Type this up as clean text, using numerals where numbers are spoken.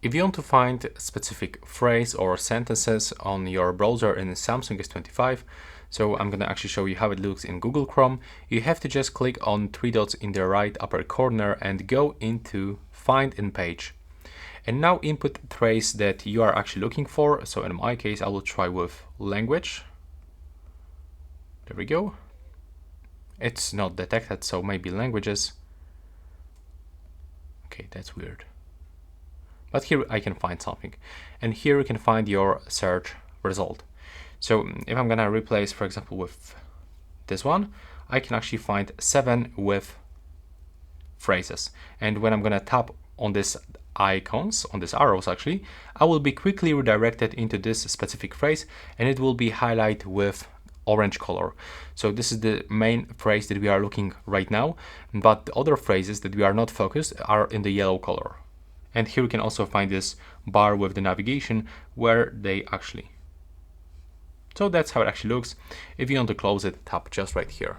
If you want to find a specific phrase or sentences on your browser in Samsung S25, so I'm gonna actually show you how it looks in Google Chrome, you have to just click on three dots in the right upper corner and go into Find in Page. And now input the phrase that you are actually looking for. So in my case, I will try with language. There we go. It's not detected, so maybe languages. Okay, that's weird. But here I can find something. And here you can find your search result. So if I'm gonna replace, for example, with this one, I can actually find 7 with phrases. And when I'm gonna tap on these icons, on these arrows actually, I will be quickly redirected into this specific phrase and it will be highlighted with orange color. So this is the main phrase that we are looking right now, but the other phrases that we are not focused are in the yellow color. And here we can also find this bar with the navigation where they actually. So that's how it actually looks. If you want to close it, tap just right here.